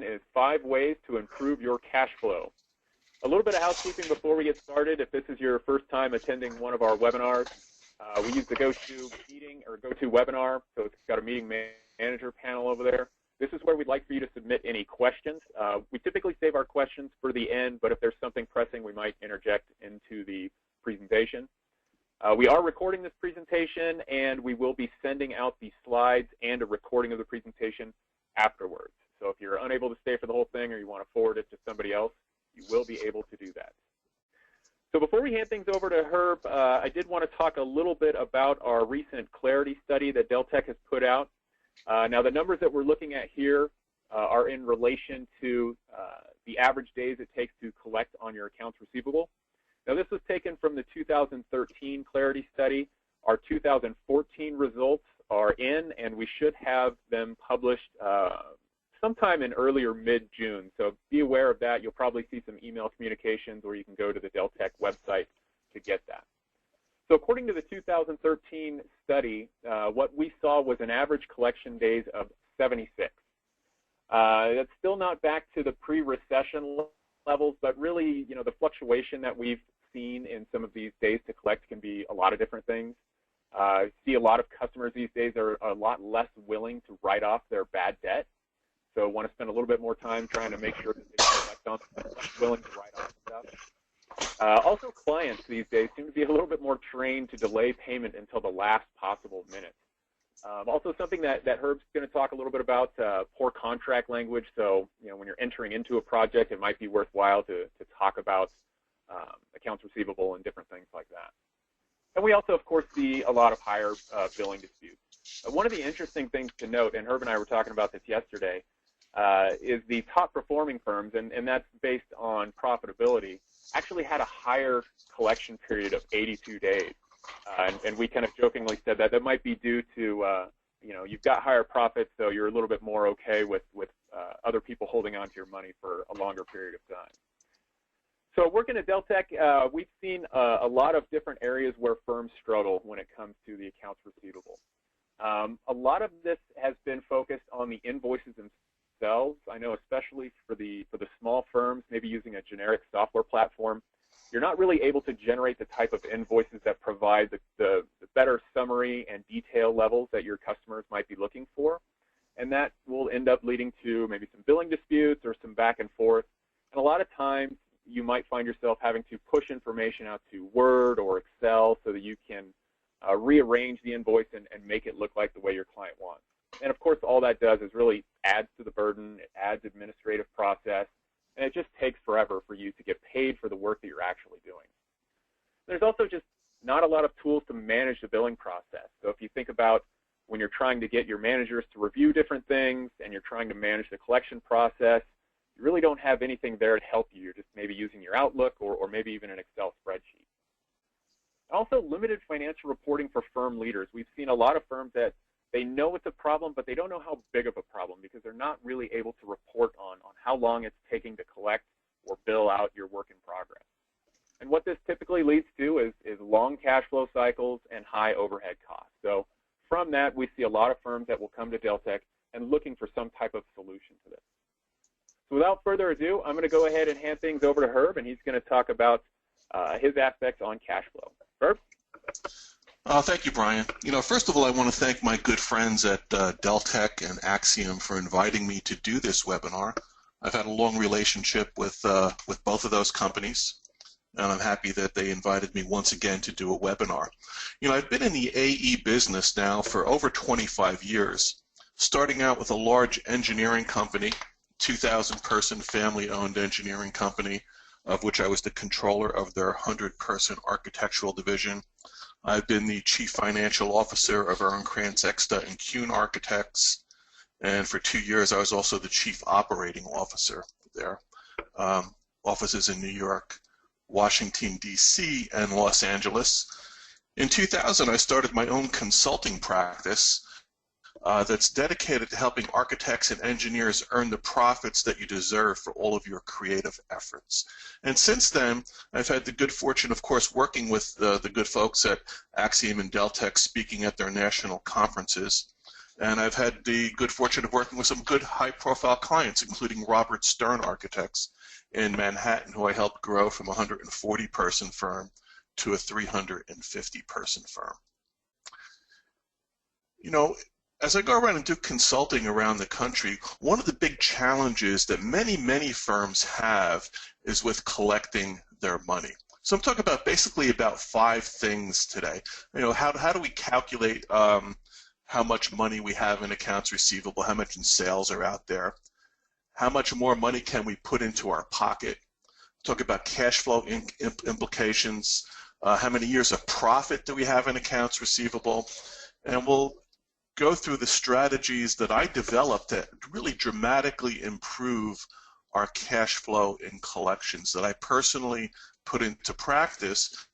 is 5 ways to improve your cash flow. A little bit of housekeeping before we get started. If this is your first time attending one of our webinars, we use the GoToWebinar, so it's got a meeting manager panel over there. This is where we'd like for you to submit any questions. We typically save our questions for the end, but if there's something pressing, we might interject into the presentation. We are recording this presentation, and we will be sending out the slides and a recording of the presentation afterwards. So if you're unable to stay for the whole thing or you want to forward it to somebody else, you will be able to do that. So before we hand things over to Herb, I did want to talk a little bit about our recent Clarity study that Deltek has put out. Now, the numbers that we're looking at here are in relation to the average days it takes to collect on your accounts receivable. Now, this was taken from the 2013 Clarity study. Our 2014 results are in, and we should have them published sometime in early or mid-June. So be aware of that. You'll probably see some email communications, or you can go to the Deltek website to get that. So according to the 2013 study, what we saw was an average collection days of 76. That's still not back to the pre-recession levels, but really, you know, the fluctuation that we've seen in some of these days to collect can be a lot of different things. I see a lot of customers these days are a lot less willing to write off their bad debt, so want to spend a little bit more time trying to make sure that they collect on less willing to write off stuff. Also, clients these days seem to be a little bit more trained to delay payment until the last possible minute. Also, something that Herb's going to talk a little bit about, poor contract language. So, you know, when you're entering into a project, it might be worthwhile to talk about accounts receivable and different things like that. And we also, of course, see a lot of higher billing disputes. One of the interesting things to note, and Herb and I were talking about this yesterday, is the top performing firms, and that's based on profitability, actually had a higher collection period of 82 days. And we kind of jokingly said that might be due to, you know, you've got higher profits, so you're a little bit more okay with other people holding on to your money for a longer period of time. So working at Deltek, we've seen a lot of different areas where firms struggle when it comes to the accounts receivable. A lot of this has been focused on the invoices themselves. I know especially for the small firms, maybe using a generic software platform, you're not really able to generate the type of invoices that provide the better summary and detail levels that your customers might be looking for. And that will end up leading to maybe some billing disputes or some back and forth. And a lot of times you might find yourself having to push information out to Word or Excel so that you can rearrange the invoice and make it look like the way your client wants. And of course, all that does is really adds to the burden, it adds administrative process, and it just takes forever for you to get paid for the work that you're actually doing. There's also just not a lot of tools to manage the billing process. So if you think about when you're trying to get your managers to review different things and you're trying to manage the collection process, you really don't have anything there to help you. You're just maybe using your Outlook or maybe even an Excel spreadsheet. Also, limited financial reporting for firm leaders. We've seen a lot of firms that they know it's a problem, but they don't know how big of a problem because they're not really able to report on how long it's taking to collect or bill out your work in progress. And what this typically leads to is long cash flow cycles and high overhead costs. So from that, we see a lot of firms that will come to Deltek and looking for some type of solution to this. So without further ado, I'm going to go ahead and hand things over to Herb, and he's going to talk about his aspects on cash flow. Herb? Thank you, Brian. You know, first of all, I want to thank my good friends at Deltek and Axiom for inviting me to do this webinar. I've had a long relationship with both of those companies, and I'm happy that they invited me once again to do a webinar. You know, I've been in the AE business now for over 25 years, starting out with a large engineering company, 2,000-person family-owned engineering company, of which I was the controller of their 100-person architectural division. I've been the chief financial officer of Ehrenkrantz, Exta, and Kuhn Architects, and for 2 years I was also the chief operating officer there. Offices in New York, Washington, D.C., and Los Angeles. In 2000, I started my own consulting practice that's dedicated to helping architects and engineers earn the profits that you deserve for all of your creative efforts. And since then, I've had the good fortune, of course, working with the good folks at Axiom and Deltek, speaking at their national conferences. And I've had the good fortune of working with some good high-profile clients, including Robert Stern Architects in Manhattan, who I helped grow from a 140-person firm to a 350-person firm. You know, as I go around and do consulting around the country, one of the big challenges that many firms have is with collecting their money. So I'm talking about basically about 5 things today. You know, how do we calculate how much money we have in accounts receivable, how much in sales are out there, how much more money can we put into our pocket, talk about cash flow implications, how many years of profit do we have in accounts receivable, and we'll go through the strategies that I developed that really dramatically improve our cash flow in collections that I personally put into practice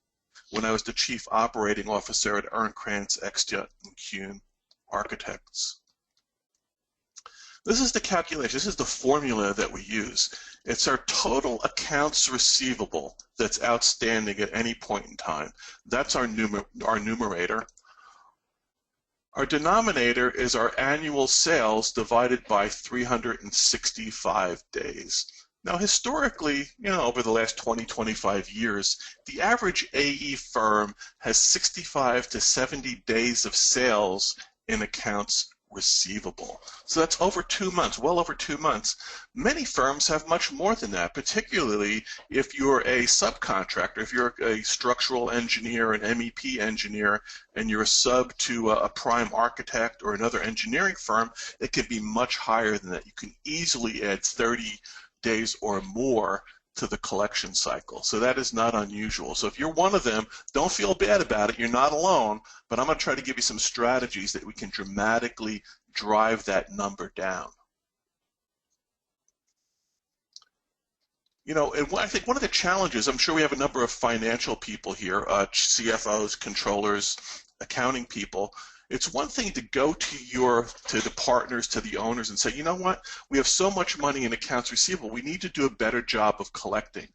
when I was the Chief Operating Officer at Earnkrantz, Extia & Kuhn Architects. This is the calculation, this is the formula that we use. It's our total accounts receivable that's outstanding at any point in time. That's our numerator. Our denominator is our annual sales divided by 365 days. Now, historically, you know, over the last 20-25 years, the average AE firm has 65 to 70 days of sales in accounts receivable. So that's over 2 months, well over 2 months. Many firms have much more than that, particularly if you're a subcontractor, if you're a structural engineer, an MEP engineer, and you're a sub to a prime architect or another engineering firm, it can be much higher than that. You can easily add 30 days or more to the collection cycle. So that is not unusual. So if you're one of them, don't feel bad about it. You're not alone, but I'm going to try to give you some strategies that we can dramatically drive that number down. You know, and I think one of the challenges, I'm sure we have a number of financial people here, CFOs, controllers, accounting people. It's one thing to go to the partners, to the owners, and say, you know what, we have so much money in accounts receivable, we need to do a better job of collecting.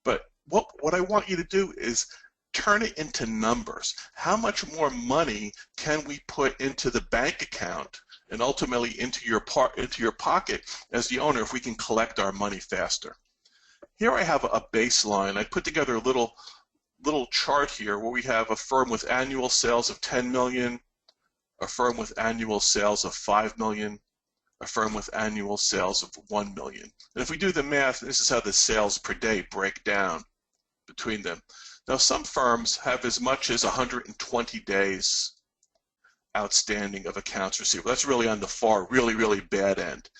But what I want you to do is turn it into numbers. How much more money can we put into the bank account and ultimately into your pocket as the owner if we can collect our money faster? Here I have a baseline. I put together a little chart here where we have a firm with annual sales of 10 million, a firm with annual sales of 5 million, a firm with annual sales of 1 million. And if we do the math, this is how the sales per day break down between them. Now, some firms have as much as 120 days outstanding of accounts receivable. That's really on the far, really bad end.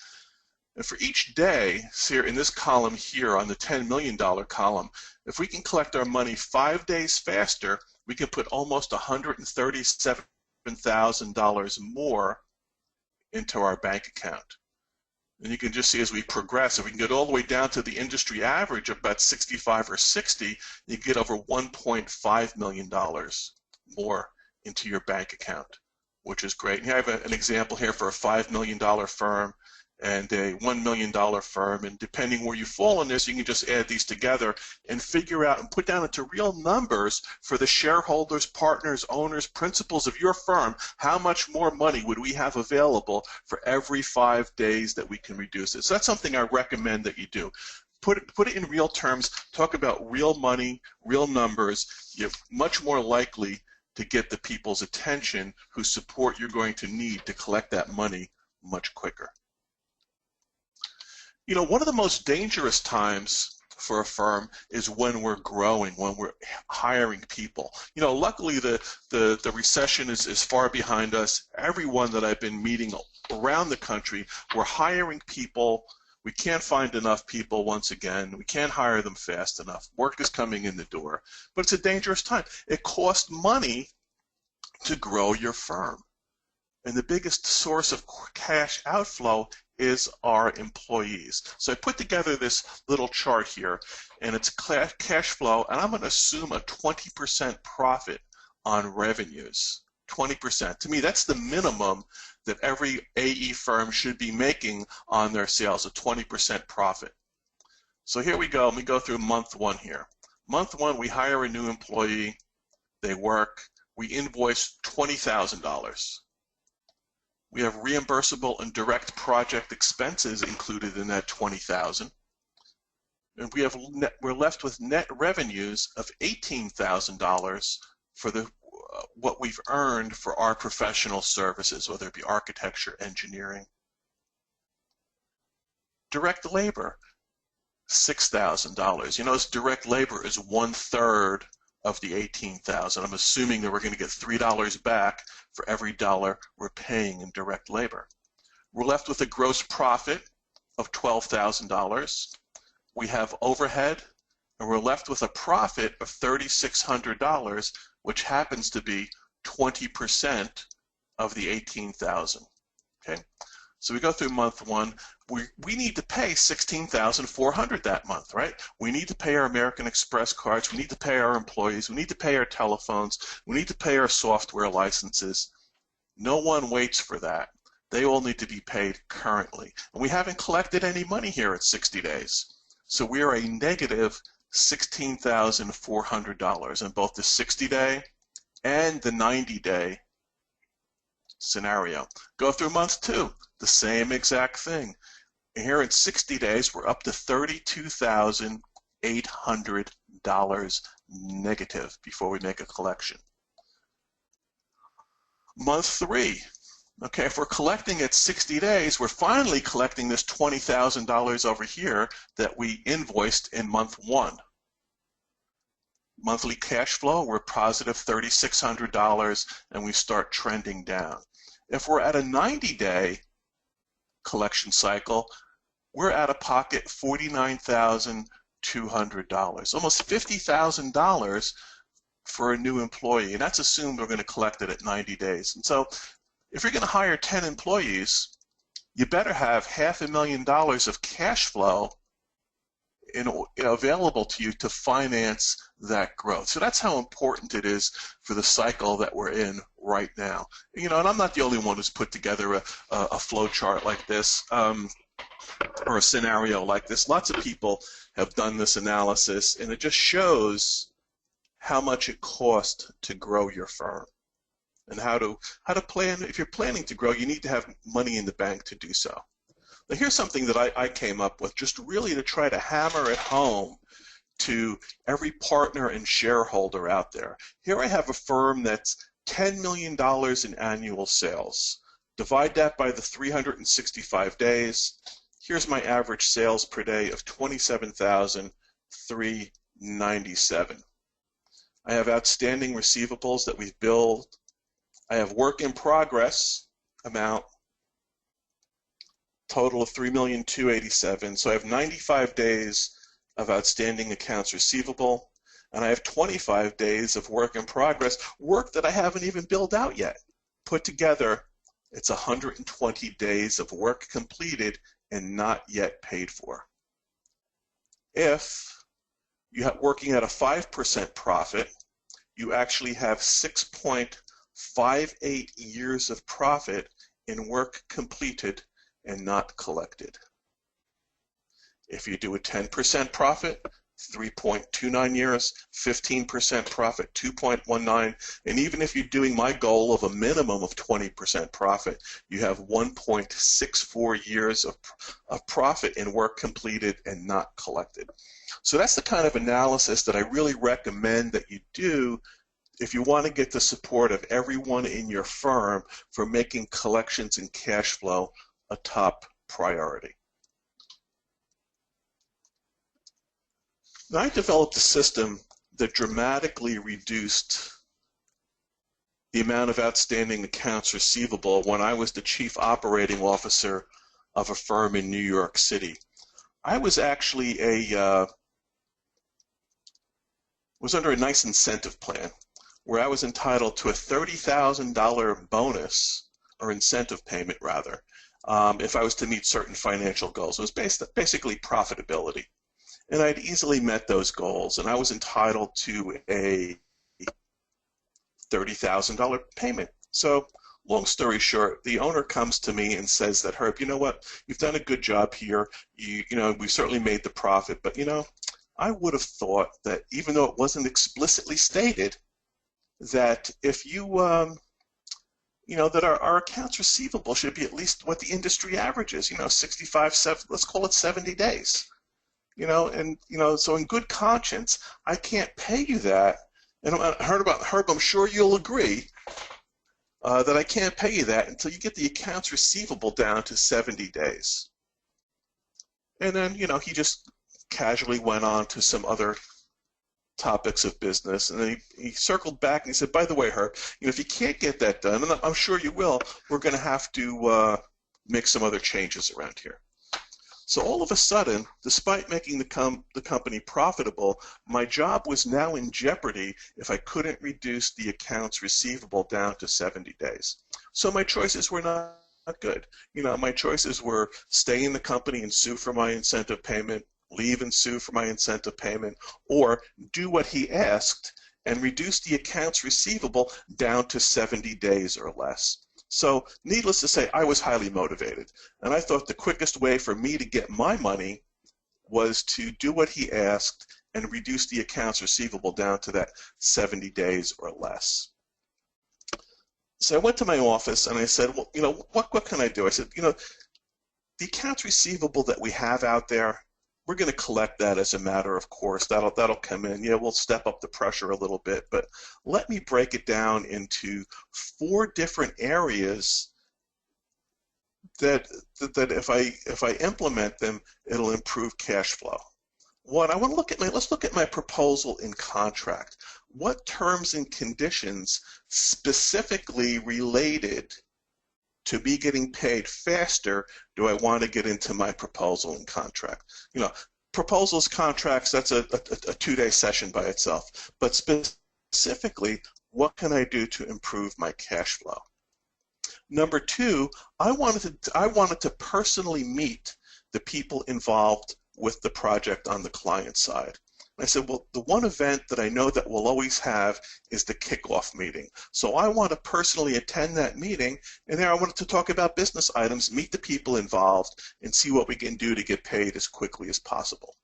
And for each day, see here in this column here on the $10 million column, if we can collect our money 5 days faster, we can put almost $137,000 more into our bank account. And you can just see as we progress, if we can get all the way down to the industry average of about 65 or 60, you get over $1.5 million more into your bank account, which is great. And here I have an example here for a $5 million firm and a $1 million firm, and depending where you fall in this, you can just add these together and figure out and put down into real numbers for the shareholders, partners, owners, principals of your firm, how much more money would we have available for every 5 days that we can reduce it. So that's something I recommend that you do. Put it in real terms, talk about real money, real numbers. You're much more likely to get the people's attention whose support you're going to need to collect that money much quicker. You know, one of the most dangerous times for a firm is when we're growing, when we're hiring people. You know, luckily the recession is far behind us. Everyone that I've been meeting around the country, we're hiring people. We can't find enough people once again. We can't hire them fast enough. Work is coming in the door. But it's a dangerous time. It costs money to grow your firm. And the biggest source of cash outflow is our employees. So I put together this little chart here, and it's cash flow, and I'm going to assume a 20% profit on revenues. 20%. To me, that's the minimum that every AE firm should be making on their sales, a 20% profit. So here we go. Let me go through month one here. Month one, we hire a new employee. They work. We invoice $20,000. We have reimbursable and direct project expenses included in that $20,000. And we're left with net revenues of $18,000 for what we've earned for our professional services, whether it be architecture, engineering. Direct labor, $6,000. You notice direct labor is 1/3 of the $18,000. I'm assuming that we're going to get $3 back for every dollar we're paying in direct labor. We're left with a gross profit of $12,000. We have overhead, and we're left with a profit of $3,600, which happens to be 20% of the $18,000. Okay, so we go through month one. We need to pay $16,400 that month, right? We need to pay our American Express cards. We need to pay our employees. We need to pay our telephones. We need to pay our software licenses. No one waits for that. They all need to be paid currently. And we haven't collected any money here at 60 days. So we are a negative $16,400 in both the 60-day and the 90-day scenario. Go through month two, the same exact thing. Here in 60 days, we're up to $32,800 negative before we make a collection. Month three, okay, if we're collecting at 60 days, we're finally collecting this $20,000 over here that we invoiced in month one. Monthly cash flow, we're positive $3,600, and we start trending down. If we're at a 90-day collection cycle, we're out of pocket $49,200, almost $50,000 for a new employee, and that's assumed we're going to collect it at 90 days. And so if you're going to hire 10 employees, you better have $500,000 of cash flow available to you to finance that growth. So that's how important it is for the cycle that we're in right now. And I'm not the only one who's put together a flow chart like this or a scenario like this. Lots of people have done this analysis, and it just shows how much it costs to grow your firm and how to plan. If you're planning to grow, you need to have money in the bank to do so. Now, here's something that I came up with just really to try to hammer it home to every partner and shareholder out there. Here I have a firm that's $10 million in annual sales. Divide that by the 365 days. Here's my average sales per day of $27,397. I have outstanding receivables that we've billed. I have work in progress amount, total of $3,287,000. So I have 95 days of outstanding accounts receivable, and I have 25 days of work in progress, work that I haven't even billed out yet. Put together, it's 120 days of work completed and not yet paid for. If you have working at a 5% profit, you actually have 6.58 years of profit in work completed and not collected. If you do a 10% profit, 3.29 years, 15% profit, 2.19, and even if you're doing my goal of a minimum of 20% profit, you have 1.64 years of profit in work completed and not collected. So that's the kind of analysis that I really recommend that you do if you want to get the support of everyone in your firm for making collections and cash flow a top priority. Now, I developed a system that dramatically reduced the amount of outstanding accounts receivable when I was the chief operating officer of a firm in New York City. I was actually was under a nice incentive plan where I was entitled to a $30,000 bonus, or incentive payment rather, if I was to meet certain financial goals. It was basically profitability. And I'd easily met those goals, and I was entitled to a $30,000 payment. So, long story short, the owner comes to me and says that, Herb, you know what, you've done a good job here. You know, we certainly made the profit, but I would have thought that even though it wasn't explicitly stated, that if you that our accounts receivable should be at least what the industry average is, 65, let's call it 70 days. So in good conscience, I can't pay you that. And Herb, I'm sure you'll agree that I can't pay you that until you get the accounts receivable down to 70 days. And then, he just casually went on to some other topics of business, and then he circled back and he said, by the way, Herb, if you can't get that done, and I'm sure you will, we're going to have to make some other changes around here. So all of a sudden, despite making the company profitable, my job was now in jeopardy if I couldn't reduce the accounts receivable down to 70 days. So my choices were not good. My choices were stay in the company and sue for my incentive payment, leave and sue for my incentive payment, or do what he asked and reduce the accounts receivable down to 70 days or less. So needless to say, I was highly motivated, and I thought the quickest way for me to get my money was to do what he asked and reduce the accounts receivable down to that 70 days or less. So I went to my office and I said, well, what can I do? I said, the accounts receivable that we have out there, we're going to collect that as a matter of course. That'll come in. Yeah, we'll step up the pressure a little bit, but let me break it down into 4 different areas that if I implement them, it'll improve cash flow. One, let's look at my proposal in contract. What terms and conditions specifically related to be getting paid faster do I want to get into my proposal and contract? Proposals, contracts, that's a 2-day session by itself. But specifically, what can I do to improve my cash flow? Number 2, I wanted to personally meet the people involved with the project on the client side. I said, well, the one event that I know that we'll always have is the kickoff meeting. So I want to personally attend that meeting, and there I wanted to talk about business items, meet the people involved, and see what we can do to get paid as quickly as possible.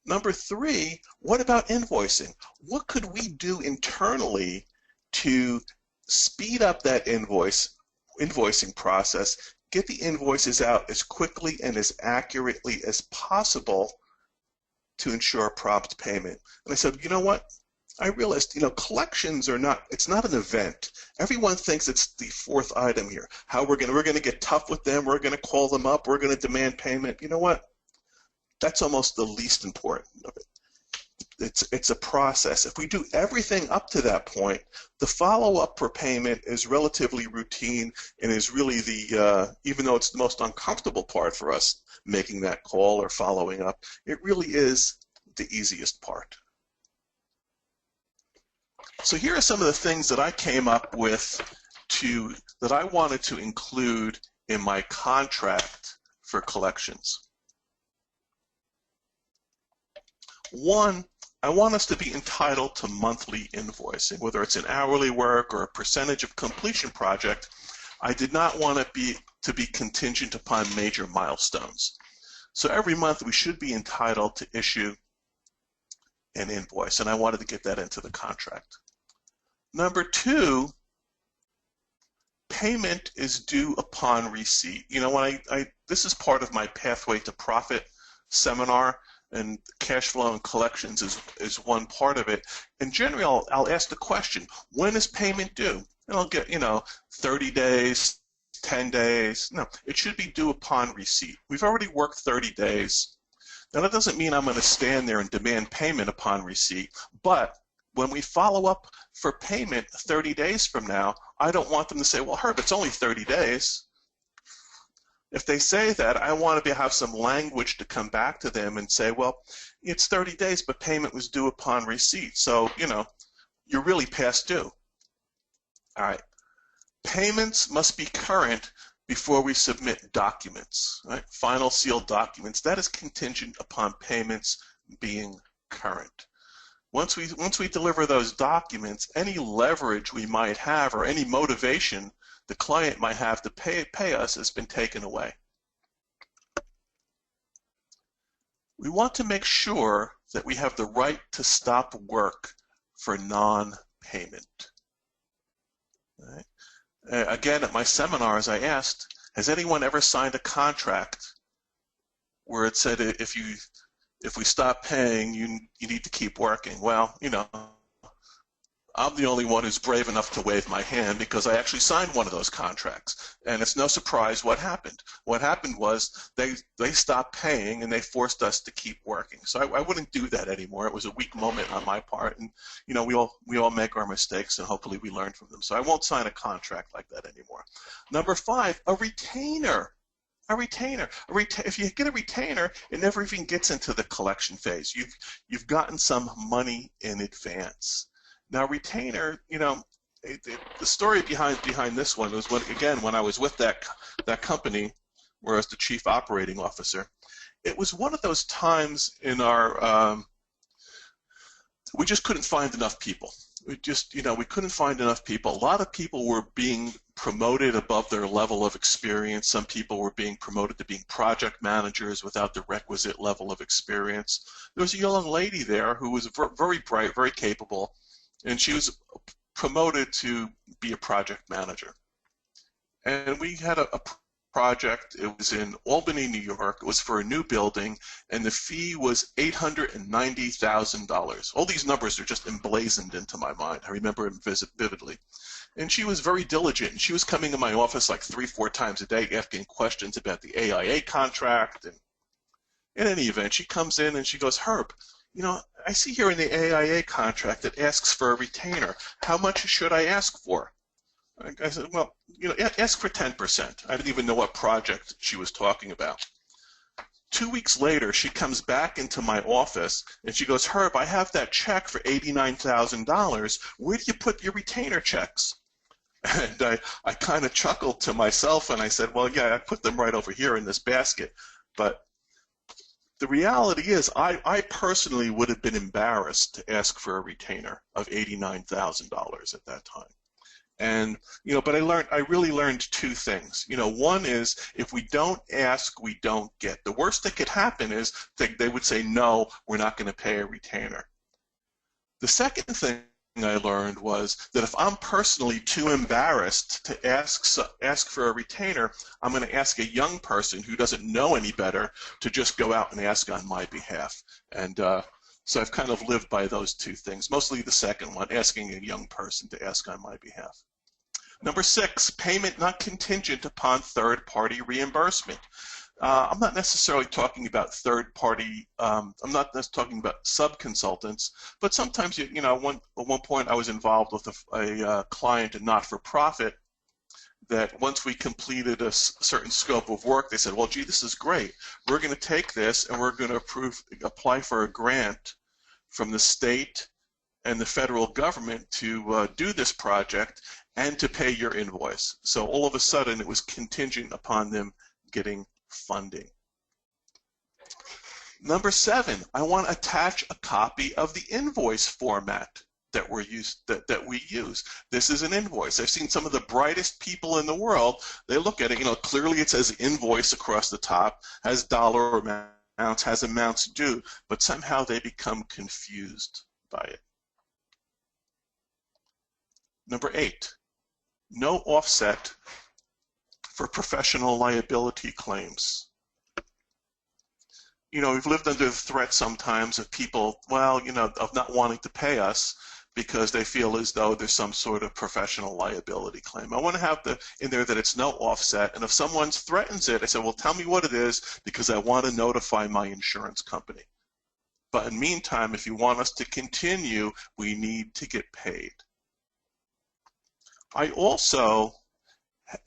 Number 3, what about invoicing? What could we do internally to speed up that invoicing process, get the invoices out as quickly and as accurately as possible to ensure prompt payment? And I said, you know what? I realized, collections it's not an event. Everyone thinks it's the 4th item here. How we're going to get tough with them, we're going to call them up, we're going to demand payment. You know what? That's almost the least important of it. It's a process. If we do everything up to that point, the follow-up for payment is relatively routine and is really even though it's the most uncomfortable part for us, making that call or following up, it really is the easiest part. So here are some of the things that I came up with that I wanted to include in my contract for collections. 1, I want us to be entitled to monthly invoicing, whether it's an hourly work or a percentage of completion project. I did not want it to be contingent upon major milestones. So every month we should be entitled to issue an invoice, and I wanted to get that into the contract. Number 2, payment is due upon receipt. This is part of my Pathway to Profit seminar, and cash flow and collections is one part of it. And generally, I'll ask the question, when is payment due? And I'll get, 30 days, 10 days. No, it should be due upon receipt. We've already worked 30 days. Now, that doesn't mean I'm going to stand there and demand payment upon receipt, but when we follow up for payment 30 days from now, I don't want them to say, well, Herb, it's only 30 days. If they say that, I want to have some language to come back to them and say, well, it's 30 days, but payment was due upon receipt. So, you're really past due. All right. Payments must be current before we submit documents, right? Final sealed documents. That is contingent upon payments being current. Once we deliver those documents, any leverage we might have or any motivation the client might have to pay us has been taken away. We want to make sure that we have the right to stop work for non-payment. Right? Again, at my seminars, I asked, has anyone ever signed a contract where it said if we stop paying, you need to keep working? Well, I'm the only one who's brave enough to wave my hand because I actually signed one of those contracts. And it's no surprise what happened. What happened was they stopped paying and they forced us to keep working. So I wouldn't do that anymore. It was a weak moment on my part. And, we all make our mistakes and hopefully we learn from them. So I won't sign a contract like that anymore. Number 5, a retainer. A retainer. If you get a retainer, it never even gets into the collection phase. You've gotten some money in advance. Now, retainer, the story behind this one was when I was with that company where I was the chief operating officer. It was one of those times in our we just couldn't find enough people. We couldn't find enough people. A lot of people were being promoted above their level of experience. Some people were being promoted to being project managers without the requisite level of experience. There was a young lady there who was very bright, very capable, and she was promoted to be a project manager. And we had a project. It was in Albany, New York. It was for a new building, and the fee was $890,000. All these numbers are just emblazoned into my mind. I remember them vividly. And she was very diligent, and she was coming in my office like 3-4 times a day asking questions about the AIA contract. And in any event, she comes in and she goes, "Herb, I see here in the AIA contract it asks for a retainer. How much should I ask for?" I said, "Well, ask for 10%. I didn't even know what project she was talking about. 2 weeks later, she comes back into my office and she goes, "Herb, I have that check for $89,000. Where do you put your retainer checks?" And I kind of chuckled to myself and I said, "Well, yeah, I put them right over here in this basket." But the reality is, I personally would have been embarrassed to ask for a retainer of $89,000 at that time. And, but I really learned 2 things. One is if we don't ask, we don't get. The worst that could happen is they would say, "No, we're not going to pay a retainer." The second thing I learned was that if I'm personally too embarrassed to ask for a retainer, I'm going to ask a young person who doesn't know any better to just go out and ask on my behalf. And so I've kind of lived by those 2 things, mostly the second one, asking a young person to ask on my behalf. Number 6, payment not contingent upon third-party reimbursement. I'm not necessarily talking about third-party. I'm not talking about sub-consultants, but sometimes, at one point I was involved with a client, a not-for-profit, that once we completed a certain scope of work, they said, "Well, gee, this is great. We're going to take this and we're going to apply for a grant from the state and the federal government to do this project and to pay your invoice." So all of a sudden, it was contingent upon them getting funding. Number 7, I want to attach a copy of the invoice format that we use. This is an invoice. I've seen some of the brightest people in the world. They look at it, clearly it says invoice across the top, has dollar amounts, has amounts due, but somehow they become confused by it. Number 8, no offset for professional liability claims. We've lived under the threat sometimes of people, of not wanting to pay us because they feel as though there's some sort of professional liability claim. I want to have in there that it's no offset, and if someone threatens it, I say, "Well, tell me what it is because I want to notify my insurance company." But in the meantime, if you want us to continue, we need to get paid. I also,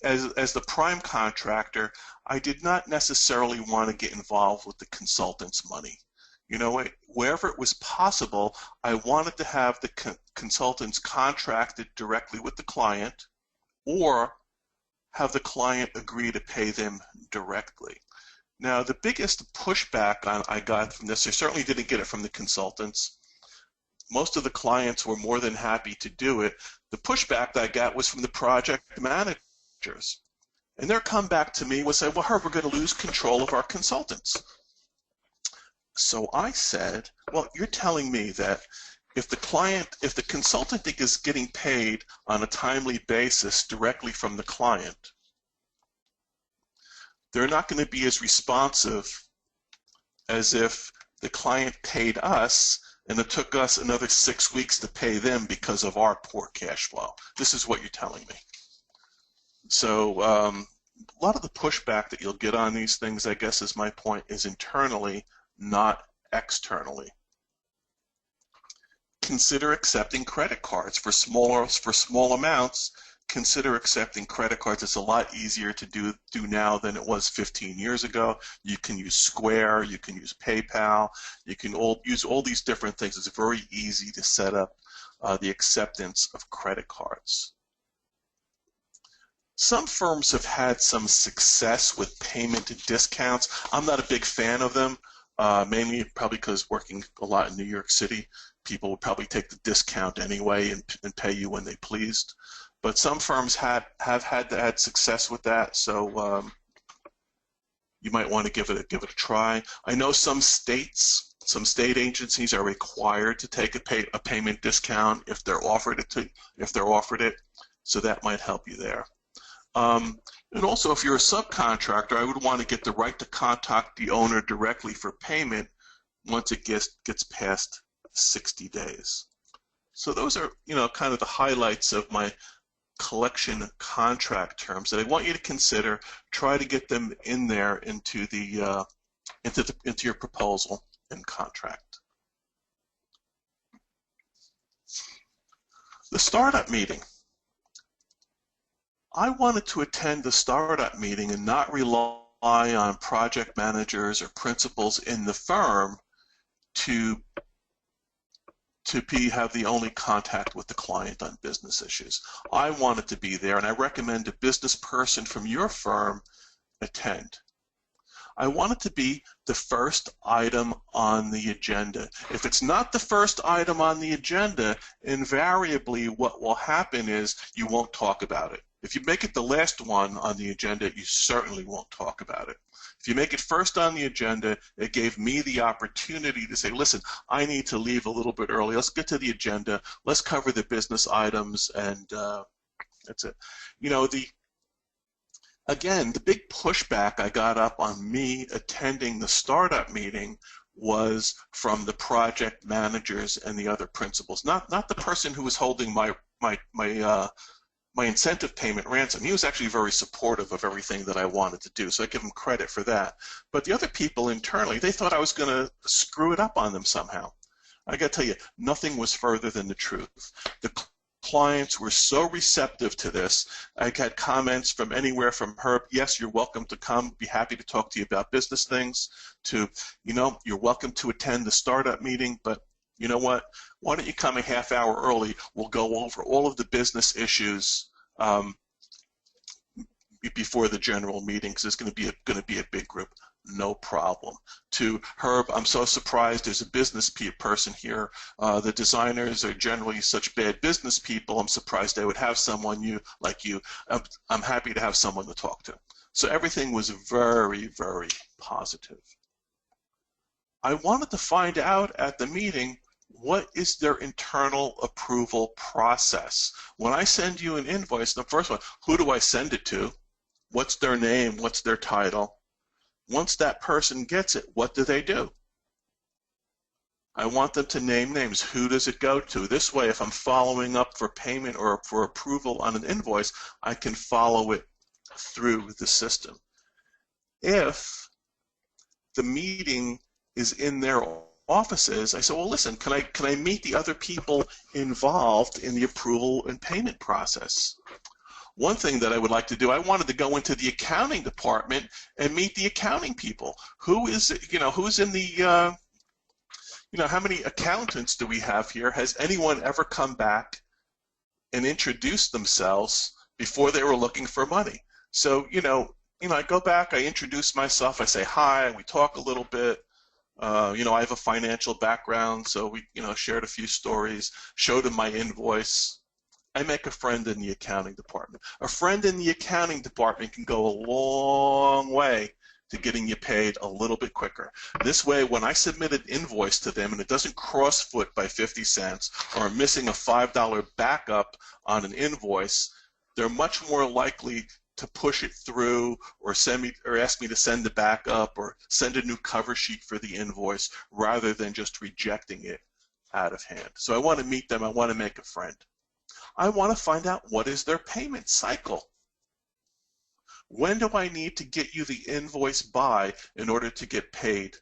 as the prime contractor, I did not necessarily want to get involved with the consultant's money. Wherever it was possible, I wanted to have the consultants contracted directly with the client or have the client agree to pay them directly. Now, the biggest pushback I got from this, I certainly didn't get it from the consultants. Most of the clients were more than happy to do it. The pushback that I got was from the project managers. And their comeback to me was say, "Well, Herb, we're going to lose control of our consultants." So I said, "Well, you're telling me that if the consultant is getting paid on a timely basis directly from the client, they're not going to be as responsive as if the client paid us and it took us another 6 weeks to pay them because of our poor cash flow. This is what you're telling me. So a lot of the pushback that you'll get on these things, I guess is my point, is internally, not externally. Consider accepting credit cards for small amounts. Consider accepting credit cards. It's a lot easier to do now than it was 15 years ago. You can use Square, you can use PayPal, you can use all these different things. It's very easy to set up the acceptance of credit cards. Some firms have had some success with payment discounts. I'm not a big fan of them, mainly probably because working a lot in New York City, people would probably take the discount anyway and pay you when they pleased. But some firms have had success with that, so you might want to give it a try. I know some state agencies are required to take a payment discount if they're offered it, so that might help you there. And also, if you're a subcontractor, I would want to get the right to contact the owner directly for payment once it gets past 60 days. So those are, kind of the highlights of my collection contract terms that I want you to consider. Try to get them in there into your proposal and contract. The startup meeting. I wanted to attend the startup meeting and not rely on project managers or principals in the firm to have the only contact with the client on business issues. I wanted to be there, and I recommend a business person from your firm attend. I want it to be the first item on the agenda. If it's not the first item on the agenda, invariably what will happen is you won't talk about it. If you make it the last one on the agenda, you certainly won't talk about it. If you make it first on the agenda, it gave me the opportunity to say, listen, I need to leave a little bit early. Let's get to the agenda. Let's cover the business items, and that's it. Again, the big pushback I got up on me attending the startup meeting was from the project managers and the other principals, not the person who was holding my incentive payment ransom. He was actually very supportive of everything that I wanted to do, so I give him credit for that. But the other people internally, they thought I was going to screw it up on them somehow. I got to tell you, nothing was further than the truth. The clients were so receptive to this. I had comments from anywhere from Herb, yes, you're welcome to come, be happy to talk to you about business things, to, you're welcome to attend the startup meeting, but you know what? Why don't you come a half hour early? We'll go over all of the business issues before the general meeting, because it's going to be a big group. No problem. To Herb, I'm so surprised there's a business person here. The designers are generally such bad business people. I'm surprised they would have someone like you. I'm happy to have someone to talk to. So everything was very, very positive. I wanted to find out at the meeting, what is their internal approval process? When I send you an invoice, the first one, who do I send it to? What's their name? What's their title? Once that person gets it, what do they do? I want them to name names. Who does it go to? This way, if I'm following up for payment or for approval on an invoice, I can follow it through the system. If the meeting is in their offices, I said, well, listen, can I meet the other people involved in the approval and payment process? One thing that I would like to do, I wanted to go into the accounting department and meet the accounting people. Who's in the, how many accountants do we have here? Has anyone ever come back and introduced themselves before they were looking for money? So, I go back, I introduce myself, I say hi, we talk a little bit. I have a financial background, so we, shared a few stories, showed them my invoice. I make a friend in the accounting department. A friend in the accounting department can go a long way to getting you paid a little bit quicker. This way, when I submit an invoice to them and it doesn't cross-foot by 50 cents or I'm missing a $5 backup on an invoice, they're much more likely to push it through or send me or ask me to send the backup or send a new cover sheet for the invoice rather than just rejecting it out of hand. So I want to meet them. I want to make a friend. I want to find out what is their payment cycle. When do I need to get you the invoice by in order to get paid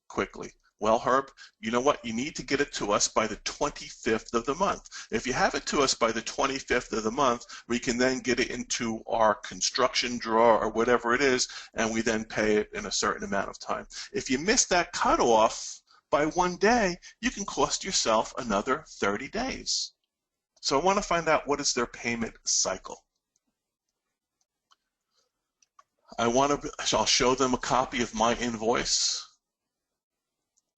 quickly? Well, Herb, you know what? You need to get it to us by the 25th of the month. If you have it to us by the 25th of the month, we can then get it into our construction drawer or whatever it is, and we then pay it in a certain amount of time. If you miss that cutoff by one day, you can cost yourself another 30 days. So I want to find out what is their payment cycle. I'll show them a copy of my invoice,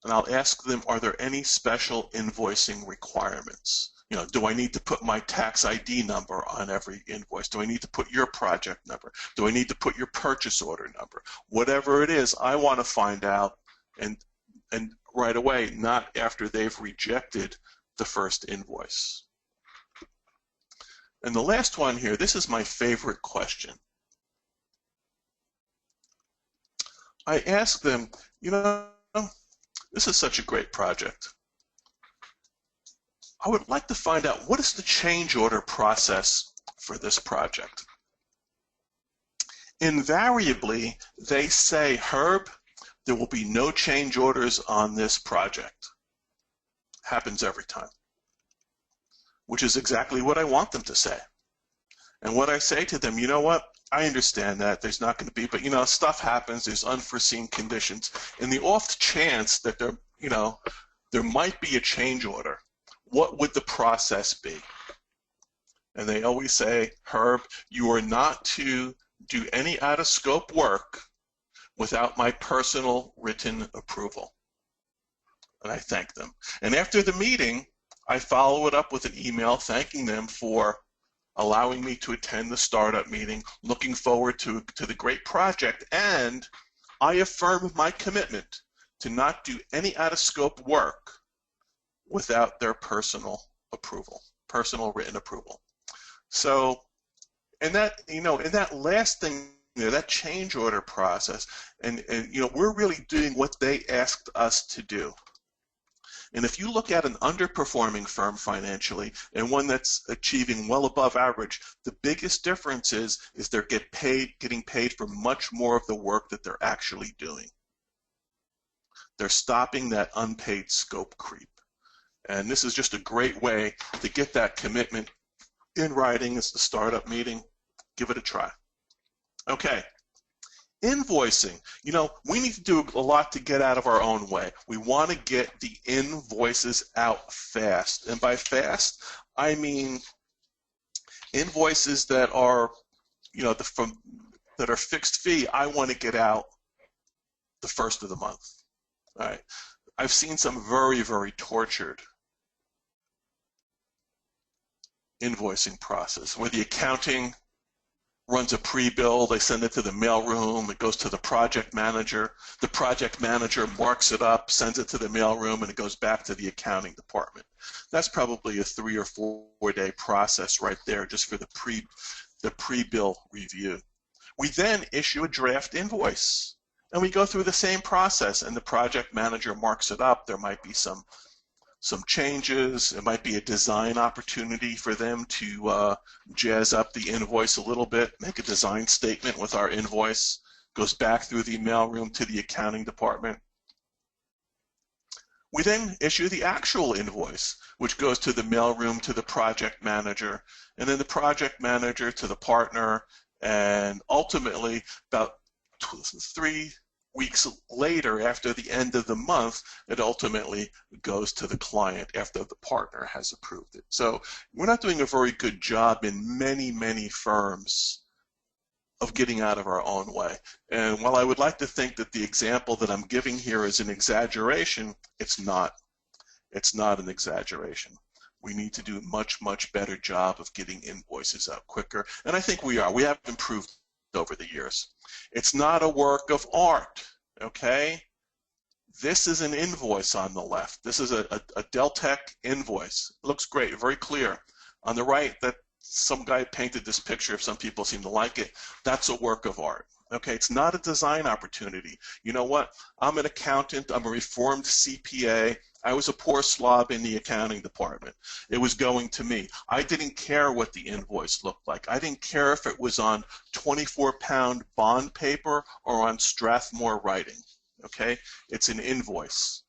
and I'll ask them, are there any special invoicing requirements? You know, do I need to put my tax ID number on every invoice? Do I need to put your project number? Do I need to put your purchase order number? Whatever it is, I want to find out, and right away, not after they've rejected the first invoice. And the last one here, this is my favorite question. I ask them, you know, this is such a great project. I would like to find out, what is the change order process for this project? Invariably, they say, Herb, there will be no change orders on this project. Happens every time, which is exactly what I want them to say. And what I say to them, you know what? I understand that there's not going to be, but you know, stuff happens. There's unforeseen conditions. In the off chance that there might be a change order, what would the process be? And they always say, Herb, you are not to do any out-of-scope work without my personal written approval. And I thank them. And after the meeting, I follow it up with an email thanking them for allowing me to attend the startup meeting, looking forward to the great project, and I affirm my commitment to not do any out-of-scope work without their personal approval, personal written approval. So, and that, you know, in that last thing, you know, that change order process, and you know, we're really doing what they asked us to do. And if you look at an underperforming firm financially and one that's achieving well above average, the biggest difference is they're getting paid for much more of the work that they're actually doing. They're stopping that unpaid scope creep. And this is just a great way to get that commitment in writing. It's the startup meeting. Give it a try. Okay. Invoicing. You know, we need to do a lot to get out of our own way. We want to get the invoices out fast. And by fast, I mean invoices that are, you know, that are fixed fee. I want to get out the first of the month. All right. I've seen some very, very tortured invoicing process where the accounting runs a pre-bill, they send it to the mailroom, it goes to the project manager marks it up, sends it to the mailroom, and it goes back to the accounting department. That's probably a 3 or 4 day process right there just for the pre-bill review. We then issue a draft invoice, and we go through the same process, and the project manager marks it up. There might be some changes. It might be a design opportunity for them to jazz up the invoice a little bit, make a design statement with our invoice, goes back through the mailroom to the accounting department. We then issue the actual invoice, which goes to the mailroom to the project manager, and then the project manager to the partner, and ultimately about 3 weeks later, after the end of the month, it ultimately goes to the client after the partner has approved it. So we're not doing a very good job in many, many firms of getting out of our own way. And while I would like to think that the example that I'm giving here is an exaggeration, it's not. It's not an exaggeration. We need to do a much, much better job of getting invoices out quicker. And I think we are. We have improved over the years. It's not a work of art, okay? This is an invoice on the left. This is a Deltec invoice. It looks great, very clear. On the right, that some guy painted this picture. If some people seem to like it, that's a work of art. Okay, it's not a design opportunity. You know what? I'm an accountant. I'm a reformed CPA. I was a poor slob in the accounting department. It was going to me. I didn't care what the invoice looked like. I didn't care if it was on 24-pound bond paper or on Strathmore writing. Okay, it's an invoice.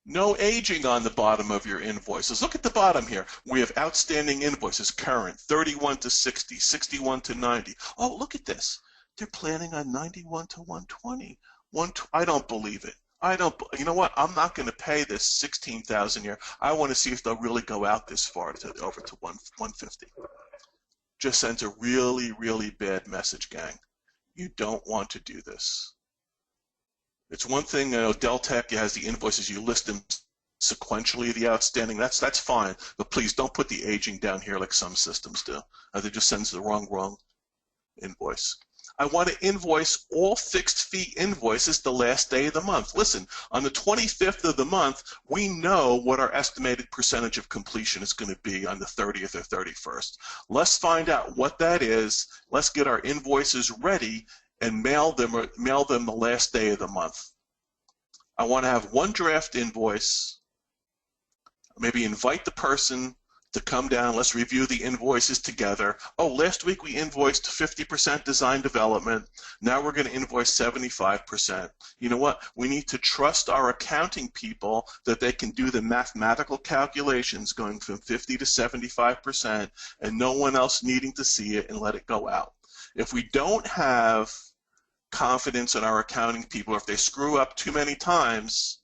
No aging on the bottom of your invoices. Look at the bottom here. We have outstanding invoices, current, 31 to 60, 61 to 90. Oh, look at this. They're planning on 91 to 120. I don't believe it. You know what? I'm not going to pay this $16,000 a year. I want to see if they'll really go out this far over to 150. Just sends a really, really bad message, gang. You don't want to do this. It's one thing, Deltec has the invoices, you list them sequentially, the outstanding, that's fine, but please don't put the aging down here like some systems do. It just sends the wrong invoice. I want to invoice all fixed fee invoices the last day of the month. Listen, on the 25th of the month, we know what our estimated percentage of completion is going to be on the 30th or 31st. Let's find out what that is. Let's get our invoices ready and mail them the last day of the month. I want to have one draft invoice, maybe invite the person to come down, let's review the invoices together. Oh, last week we invoiced 50% design development, now we're going to invoice 75%. You know what? We need to trust our accounting people that they can do the mathematical calculations going from 50 to 75% and no one else needing to see it and let it go out. If we don't have confidence in our accounting people, if they screw up too many times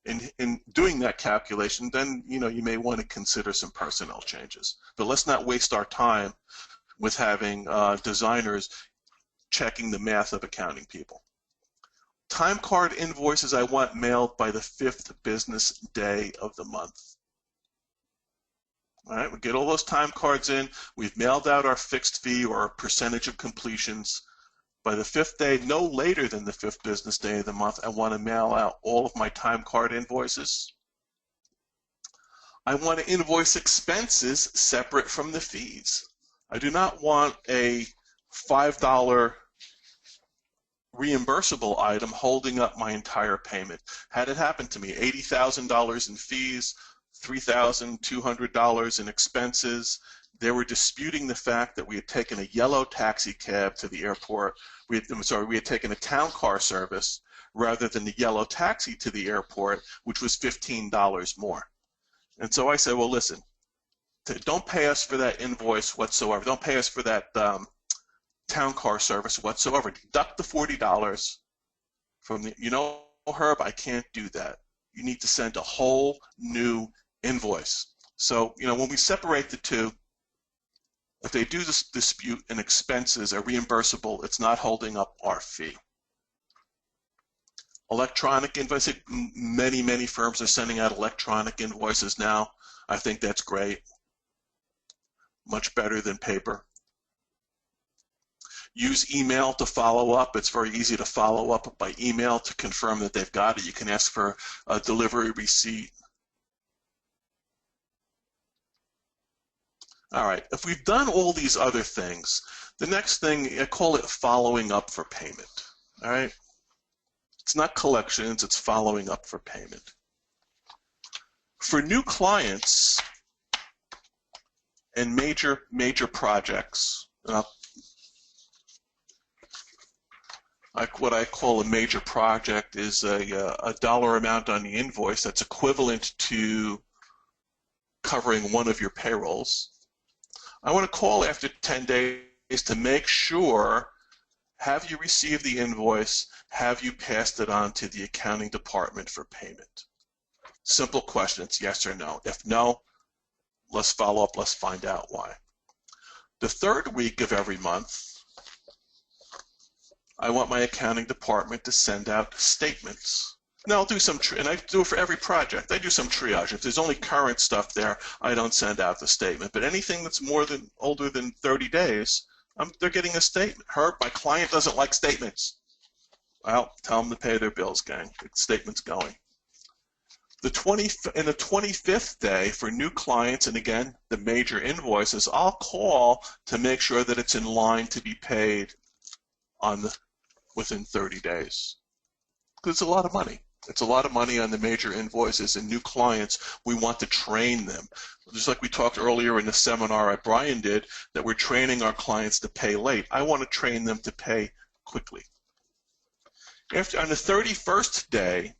in doing that calculation, then you may want to consider some personnel changes. But let's not waste our time with having designers checking the math of accounting people. Time card invoices I want mailed by the 5th business day of the month. All right, we get all those time cards in. We've mailed out our fixed fee or our percentage of completions. By the 5th day, no later than the 5th business day of the month, I want to mail out all of my time card invoices. I want to invoice expenses separate from the fees. I do not want a $5 reimbursable item holding up my entire payment. Had it happened to me, $80,000 in fees, $3,200 in expenses. They were disputing the fact that we had taken a yellow taxi cab to the airport. We had taken a town car service rather than the yellow taxi to the airport, which was $15 more. And so I said, well, listen, don't pay us for that invoice whatsoever. Don't pay us for that town car service whatsoever. Deduct the $40 from the, Herb, I can't do that. You need to send a whole new invoice. So, when we separate the two, if they do this dispute and expenses are reimbursable, it's not holding up our fee. Electronic invoicing, many firms are sending out electronic invoices now. I think that's great. Much better than paper. Use email to follow up. It's very easy to follow up by email to confirm that they've got it. You can ask for a delivery receipt. All right, if we've done all these other things, the next thing, I call it following up for payment. All right? It's not collections, it's following up for payment. For new clients and major projects, what I call a major project is a dollar amount on the invoice that's equivalent to covering one of your payrolls. I want to call after 10 days to make sure, have you received the invoice? Have you passed it on to the accounting department for payment? Simple question, it's yes or no. If no, let's follow up, let's find out why. The third week of every month, I want my accounting department to send out statements. Now I'll do some, and I do it for every project. I do some triage. If there's only current stuff there, I don't send out the statement. But anything that's older than 30 days, they're getting a statement. My client doesn't like statements. Well, tell them to pay their bills, gang. The statement's going. In the 25th day for new clients, and again, the major invoices, I'll call to make sure that it's in line to be paid within 30 days. Because it's a lot of money. It's a lot of money on the major invoices, and new clients, we want to train them. Just like we talked earlier in the seminar Brian did, that we're training our clients to pay late. I want to train them to pay quickly. On the 31st day,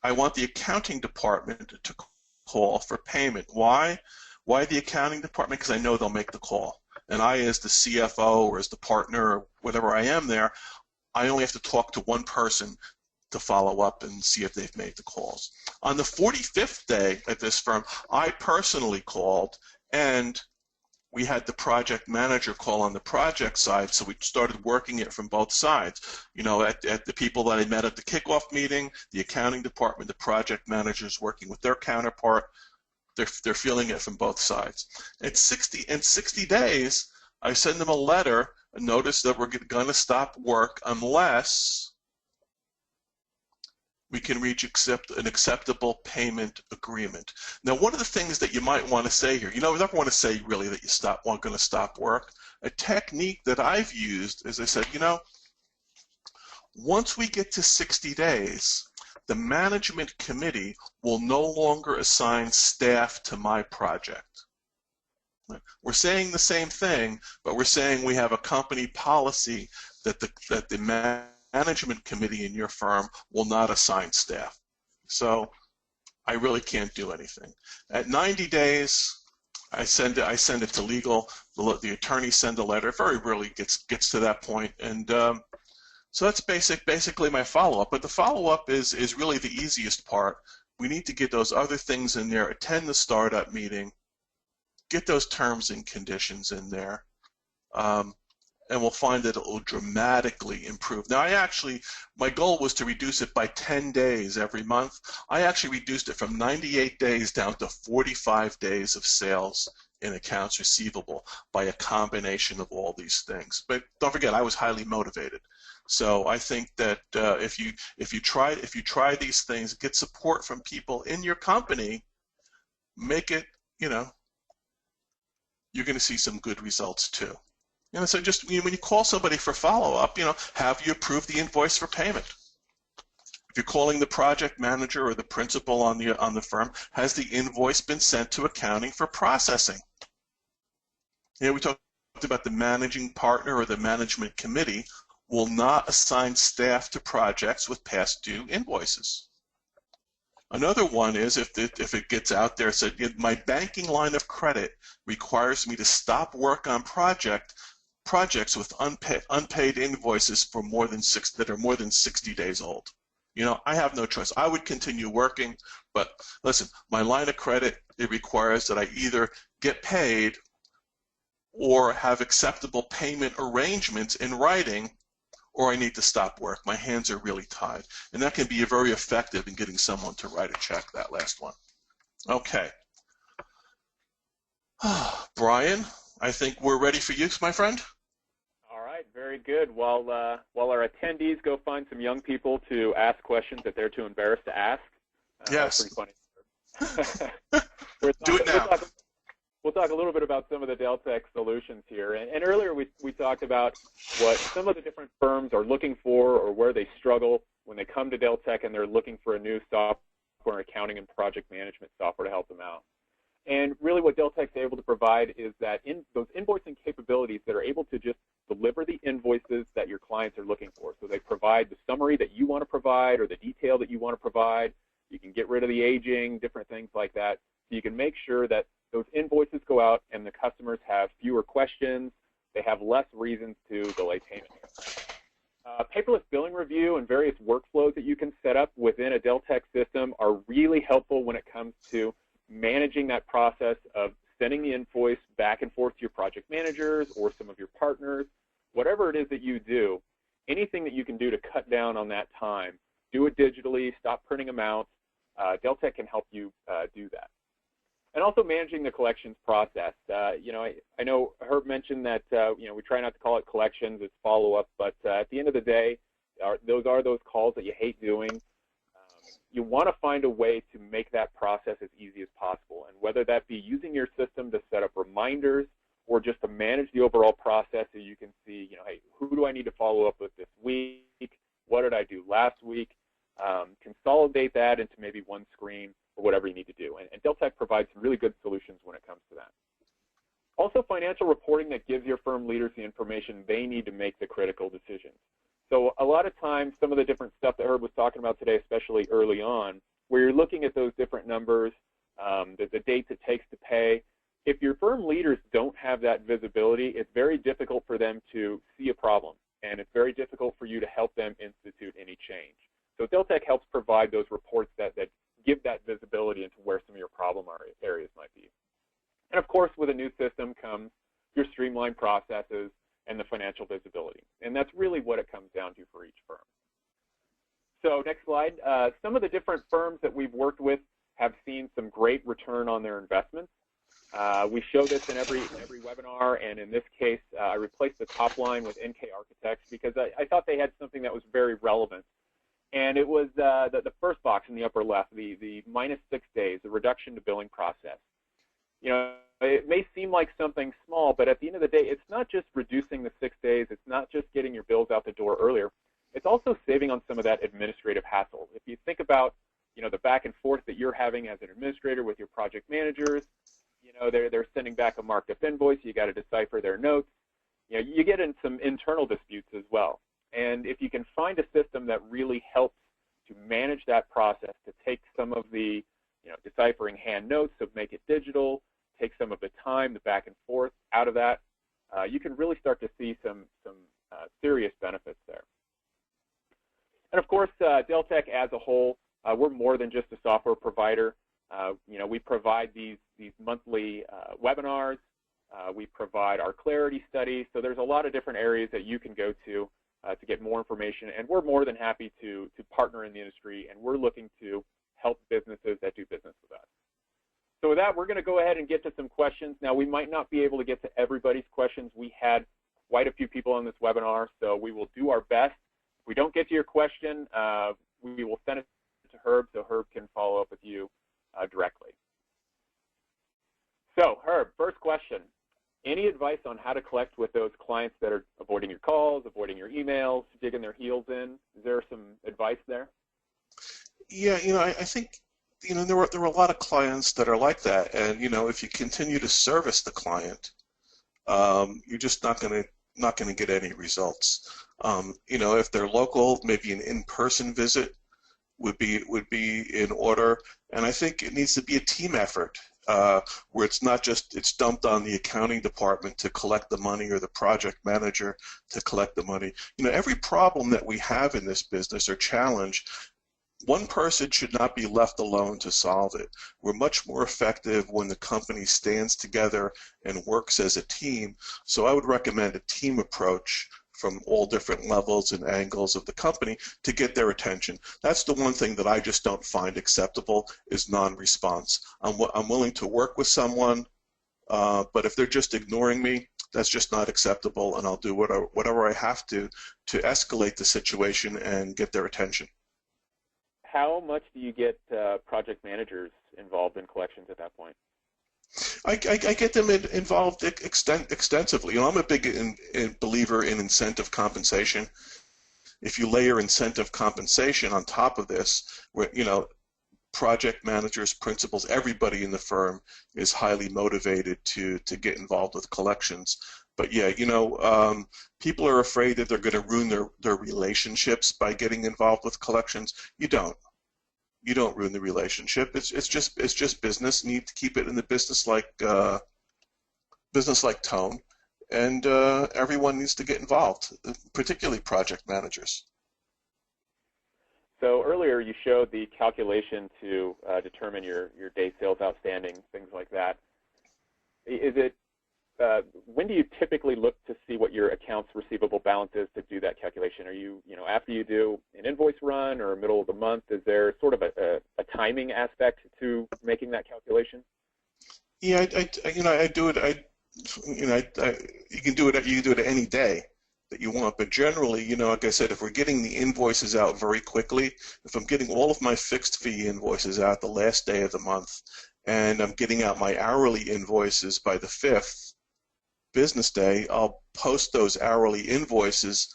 I want the accounting department to call for payment. Why? Why the accounting department? Because I know they'll make the call. And I, as the CFO or as the partner or whatever I am there, I only have to talk to one person to follow up and see if they've made the calls. On the 45th day at this firm, I personally called, and we had the project manager call on the project side, so we started working it from both sides. You know, at the people that I met at the kickoff meeting, the accounting department, the project managers working with their counterpart, they're feeling it from both sides. In 60 days, I send them a letter, a notice that we're going to stop work unless we can reach an acceptable payment agreement. Now, one of the things that you might want to say here, you never want to say really that you're going to stop work. A technique that I've used is I said, once we get to 60 days, the management committee will no longer assign staff to my project. We're saying the same thing, but we're saying we have a company policy that the management committee in your firm will not assign staff. So I really can't do anything. At 90 days, I send it to legal. The attorneys send a letter. Very rarely gets to that point, and so that's basically my follow-up. But the follow-up is really the easiest part. We need to get those other things in there. Attend the startup meeting. Get those terms and conditions in there. And we'll find that it will dramatically improve. Now, my goal was to reduce it by 10 days every month. I actually reduced it from 98 days down to 45 days of sales in accounts receivable by a combination of all these things. But don't forget, I was highly motivated. So I think that if you try these things, get support from people in your company, make it, you're going to see some good results too. So just when you call somebody for follow-up, have you approved the invoice for payment? If you're calling the project manager or the principal on the firm, has the invoice been sent to accounting for processing? We talked about the managing partner or the management committee will not assign staff to projects with past due invoices. Another one is if it gets out there, said my banking line of credit requires me to stop work on projects with unpaid invoices for that are more than 60 days old. I have no choice. I would continue working, but listen, my line of credit, it requires that I either get paid or have acceptable payment arrangements in writing, or I need to stop work. My hands are really tied. And that can be very effective in getting someone to write a check, that last one. Okay. Brian, I think we're ready for you, my friend. All right, very good. While our attendees go find some young people to ask questions that they're too embarrassed to ask. Yes. That's pretty funny. Do it now. We'll talk a little bit about some of the Deltek solutions here. And earlier we talked about what some of the different firms are looking for or where they struggle when they come to Deltek and they're looking for a new software, accounting and project management software to help them out. And really what Deltek's able to provide is that those invoicing capabilities that are able to just deliver the invoices that your clients are looking for. So they provide the summary that you want to provide or the detail that you want to provide. You can get rid of the aging, different things like that. So you can make sure that those invoices go out and the customers have fewer questions. They have less reasons to delay payment. Paperless billing review and various workflows that you can set up within a Deltek system are really helpful when it comes to managing that process of sending the invoice back and forth to your project managers or some of your partners. Whatever it is that you do, anything that you can do to cut down on that time do it digitally, stop printing them out. Deltek can help you do that. And also managing the collections process. You know, I know Herb mentioned that, you know, we try not to call it collections, it's follow-up, but at the end of the day, those are those calls that you hate doing. You want to find a way to make that process as easy as possible, and whether that be using your system to set up reminders or just to manage the overall process so you can see, you know, hey, who do I need to follow up with this week? What did I do last week? Consolidate that into maybe one screen or whatever you need to do. And Deltek provides some really good solutions when it comes to that. Also, financial reporting that gives your firm leaders the information they need to make the critical decisions. So a lot of times, some of the different stuff that Herb was talking about today, especially early on, where you're looking at those different numbers, the dates it takes to pay, if your firm leaders don't have that visibility, it's very difficult for them to see a problem, and it's very difficult for you to help them institute any change. So Deltek helps provide those reports that give that visibility into where some of your problem areas might be. And of course, with a new system comes your streamlined processes and the financial visibility. And that's really what it comes down to for each firm. So next slide. Some of the different firms that we've worked with have seen some great return on their investments. We show this in every webinar, and in this case, I replaced the top line with NK Architects because I thought they had something that was very relevant. And it was the first box in the upper left, the -6 days, the reduction to billing process. You know, it may seem like something small, but at the end of the day, it's not just reducing the 6 days. It's not just getting your bills out the door earlier. It's also saving on some of that administrative hassle. If you think about, you know, the back and forth that you're having as an administrator with your project managers, you know, they're sending back a marked up invoice. You got to decipher their notes. You know, you get in some internal disputes as well. And if you can find a system that really helps to manage that process, to take some of the, you know, deciphering hand notes, so make it digital, take some of the time, the back and forth out of that, you can really start to see some serious benefits there. And of course, Deltek as a whole, we're more than just a software provider. You know, we provide these monthly webinars. We provide our Clarity studies. So there's a lot of different areas that you can go to get more information. And we're more than happy to partner in the industry, and we're looking to help businesses that do business with us. So with that, we're going to go ahead and get to some questions. Now, we might not be able to get to everybody's questions. We had quite a few people on this webinar, so we will do our best. If we don't get to your question, we will send it to Herb so Herb can follow up with you directly. So, Herb, first question. Any advice on how to collect with those clients that are avoiding your calls, avoiding your emails, digging their heels in? Is there some advice there? Yeah, you know, I think, you know, there were a lot of clients that are like that, and you know, if you continue to service the client, you're just not going to get any results. You know, if they're local, maybe an in-person visit would be in order, and I think it needs to be a team effort where it's not just it's dumped on the accounting department to collect the money or the project manager to collect the money. You know, every problem that we have in this business or challenge, one person should not be left alone to solve it. We're much more effective when the company stands together and works as a team. So I would recommend a team approach from all different levels and angles of the company to get their attention. That's the one thing that I just don't find acceptable is non-response. I'm willing to work with someone, but if they're just ignoring me, that's just not acceptable, and I'll do whatever I have to escalate the situation and get their attention. How much do you get project managers involved in collections at that point? I get them involved extensively. You know, I'm a big believer in incentive compensation. If you layer incentive compensation on top of this, where, you know, project managers, principals, everybody in the firm is highly motivated to get involved with collections. But yeah, you know, people are afraid that they're going to ruin their relationships by getting involved with collections. You don't. You don't ruin the relationship. It's just business. You need to keep it in the business-like tone, and everyone needs to get involved, particularly project managers. So earlier you showed the calculation to determine your day sales outstanding, things like that. Is it when do you typically look to see what your accounts receivable balance is to do that calculation? Are you, after you do an invoice run or middle of the month, is there sort of a timing aspect to making that calculation? Yeah, I do it. You can do it any day that you want, but generally, like I said, if we're getting the invoices out very quickly, if I'm getting all of my fixed fee invoices out the last day of the month, and I'm getting out my hourly invoices by the 5th business day, I'll post those hourly invoices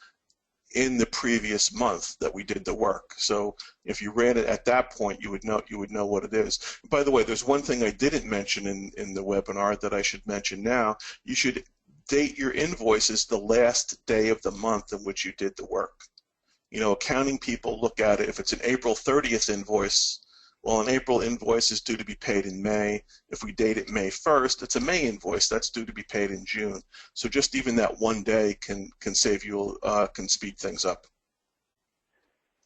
in the previous month that we did the work. So if you ran it at that point, you would know what it is. By the way, there's one thing I didn't mention in the webinar that I should mention now. You should date your invoices the last day of the month in which you did the work. Accounting people look at it. If it's an April 30th invoice, well, an April invoice is due to be paid in May. If we date it May 1st, it's a May invoice that's due to be paid in June. So just even that one day can save you, can speed things up.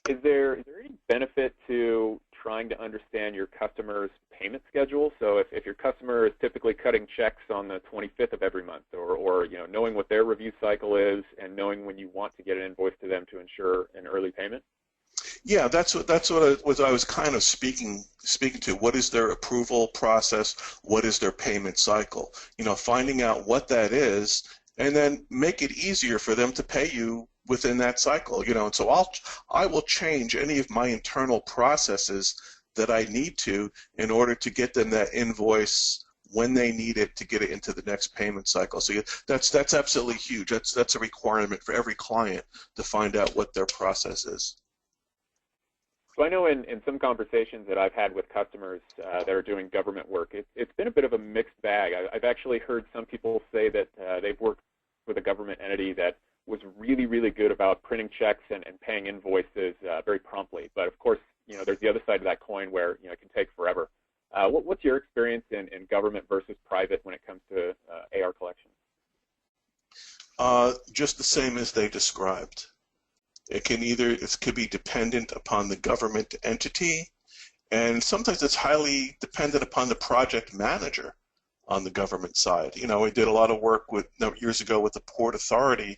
Is there any benefit to trying to understand your customer's payment schedule? So if your customer is typically cutting checks on the 25th of every month, or knowing what their review cycle is and knowing when you want to get an invoice to them to ensure an early payment? Yeah, that's what I was kind of speaking to. What is their approval process? What is their payment cycle? Finding out what that is, and then make it easier for them to pay you within that cycle. And so I will change any of my internal processes that I need to in order to get them that invoice when they need it to get it into the next payment cycle. So that's absolutely huge. That's a requirement for every client to find out what their process is. So I know in some conversations that I've had with customers that are doing government work, it's been a bit of a mixed bag. I've actually heard some people say that they've worked with a government entity that was really, really good about printing checks and paying invoices very promptly. But of course, there's the other side of that coin where it can take forever. What's your experience in government versus private when it comes to AR collection? Just the same as they described. It could be dependent upon the government entity, and sometimes it's highly dependent upon the project manager on the government side. We did a lot of work years ago with the Port Authority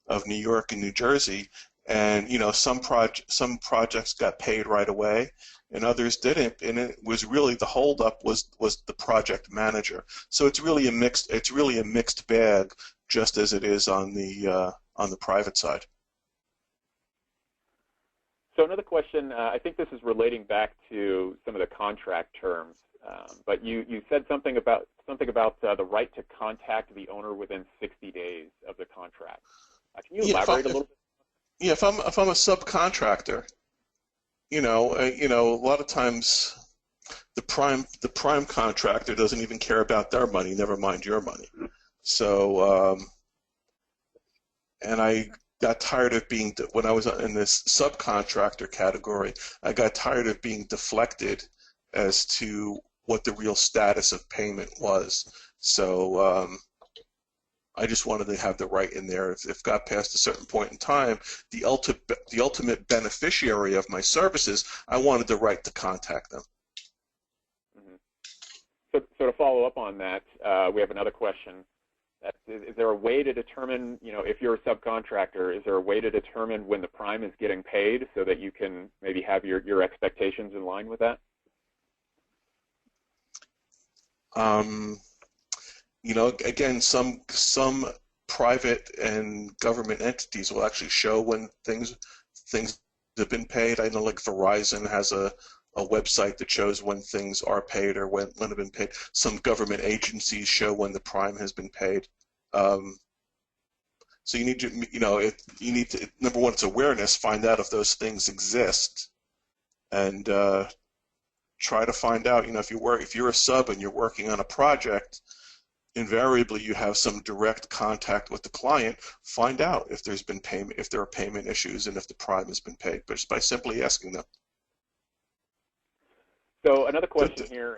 of New York and New Jersey, and some projects got paid right away, and others didn't, and it was really the holdup was the project manager. So it's really a mixed bag, just as it is on the private side. So another question, I think this is relating back to some of the contract terms, but you said something about the right to contact the owner within 60 days of the contract. Can you elaborate a little bit? Yeah, if I'm a subcontractor, a lot of times the prime contractor doesn't even care about their money, never mind your money. So, and I got tired of when I was in this subcontractor category, I got tired of being deflected as to what the real status of payment was. So I just wanted to have the right in there. If it got past a certain point in time, the ultimate beneficiary of my services, I wanted the right to contact them. Mm-hmm. So to follow up on that, we have another question. Is there a way to determine, if you're a subcontractor, is there a way to determine when the prime is getting paid so that you can maybe have your expectations in line with that? Again, some private and government entities will actually show when things have been paid. I know, like Verizon has a website that shows when things are paid or when have been paid. Some government agencies show when the prime has been paid. So you need to, number one, it's awareness. Find out if those things exist, and try to find out. If you're a sub and you're working on a project, invariably you have some direct contact with the client. Find out if there's been payment, if there are payment issues, and if the prime has been paid, but just by simply asking them. So another question here.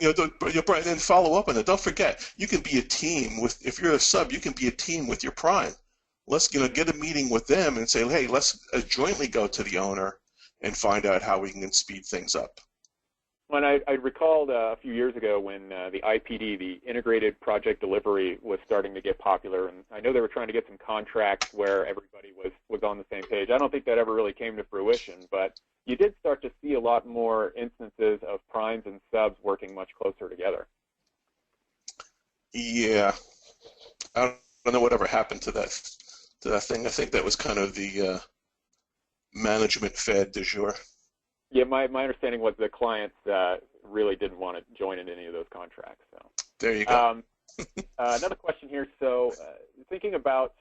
Brian, then follow up on it. Don't forget, you can be a team if you're a sub, you can be a team with your prime. Let's get a meeting with them and say, hey, let's jointly go to the owner and find out how we can speed things up. Well, and I recalled a few years ago when the IPD, the Integrated Project Delivery, was starting to get popular, and I know they were trying to get some contracts where everybody was on the same page. I don't think that ever really came to fruition, but you did start to see a lot more instances of primes and subs working much closer together. Yeah, I don't know whatever happened to that thing. I think that was kind of the management fad du jour. Yeah, my understanding was the clients really didn't want to join in any of those contracts. So there you go. Another question here. So thinking about